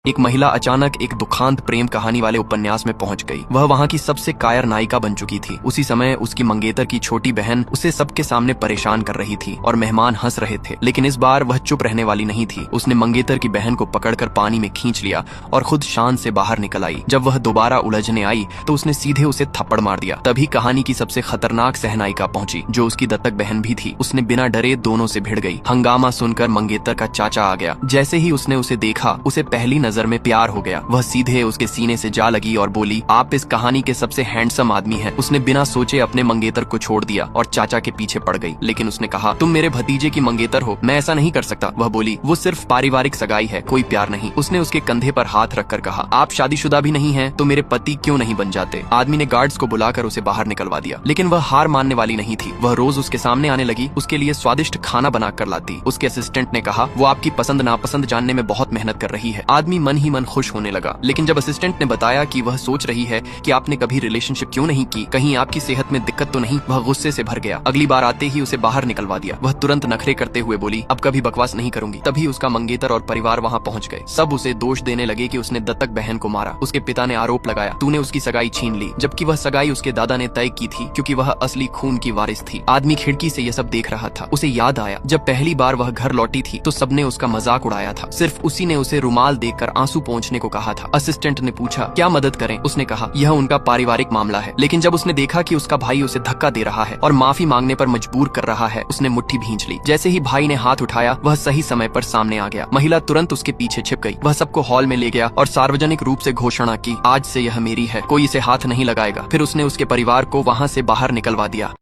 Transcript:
एक महिला अचानक एक दुखांत प्रेम कहानी वाले उपन्यास में पहुंच गई। वह वहां की सबसे कायर नायिका बन चुकी थी। उसी समय उसकी मंगेतर की छोटी बहन उसे सबके सामने परेशान कर रही थी और मेहमान हंस रहे थे, लेकिन इस बार वह चुप रहने वाली नहीं थी। उसने मंगेतर की बहन को पकड़कर पानी में खींच लिया और खुद शान से बाहर निकल आई। जब वह दोबारा उलझने आई तो उसने सीधे उसे थप्पड़ मार दिया। तभी कहानी की सबसे खतरनाक सहनायिका पहुंची, जो उसकी दत्तक बहन भी थी। उसने बिना डरे दोनों से भिड़ गई। हंगामा सुनकर मंगेतर का चाचा आ गया। जैसे ही उसने उसे देखा, उसे पहली नजर में प्यार हो गया। वह सीधे उसके सीने से जा लगी और बोली, आप इस कहानी के सबसे हैंडसम आदमी हैं। उसने बिना सोचे अपने मंगेतर को छोड़ दिया और चाचा के पीछे पड़ गई। लेकिन उसने कहा, तुम मेरे भतीजे की मंगेतर हो, मैं ऐसा नहीं कर सकता। वह बोली, वो सिर्फ पारिवारिक सगाई है, कोई प्यार नहीं। उसने उसके कंधे पर हाथ रखकर कहा, आप शादीशुदा भी नहीं हैं, तो मेरे पति क्यों नहीं बन जाते। आदमी ने गार्ड्स को बुलाकर उसे बाहर निकलवा दिया, लेकिन वह हार मानने वाली नहीं थी। वह रोज उसके सामने आने लगी, उसके लिए स्वादिष्ट खाना बनाकर लाती। उसके असिस्टेंट ने कहा, वो आपकी पसंद नापसंद जानने में बहुत मेहनत कर रही है। आदमी मन ही मन खुश होने लगा, लेकिन जब असिस्टेंट ने बताया कि वह सोच रही है कि आपने कभी रिलेशनशिप क्यों नहीं की, कहीं आपकी सेहत में दिक्कत तो नहीं, वह गुस्से से भर गया। अगली बार आते ही उसे बाहर निकलवा दिया। वह तुरंत नखरे करते हुए बोली, अब कभी बकवास नहीं करूंगी। तभी उसका मंगेतर और परिवार वहां पहुंच गए। सब उसे दोष देने लगे कि उसने दत्तक बहन को मारा। उसके पिता ने आरोप लगाया, तूने उसकी सगाई छीन ली, जबकि वह सगाई उसके दादा ने तय की थी, क्योंकि वह असली खून की वारिस थी। आदमी खिड़की से यह सब देख रहा था। उसे याद आया, जब पहली बार वह घर लौटी थी तो सबने उसका मजाक उड़ाया था। सिर्फ उसी ने उसे रुमाल देकर आंसू पोंछने को कहा था। असिस्टेंट ने पूछा, क्या मदद करें। उसने कहा, यह उनका पारिवारिक मामला है। लेकिन जब उसने देखा कि उसका भाई उसे धक्का दे रहा है और माफी मांगने पर मजबूर कर रहा है, उसने मुट्ठी भींच ली। जैसे ही भाई ने हाथ उठाया, वह सही समय पर सामने आ गया। महिला तुरंत उसके पीछे छिप गई। वह सबको हॉल में ले गया और सार्वजनिक रूप से घोषणा की, आज से यह मेरी है, कोई इसे हाथ नहीं लगाएगा। फिर उसने उसके परिवार को वहां से बाहर निकलवा दिया।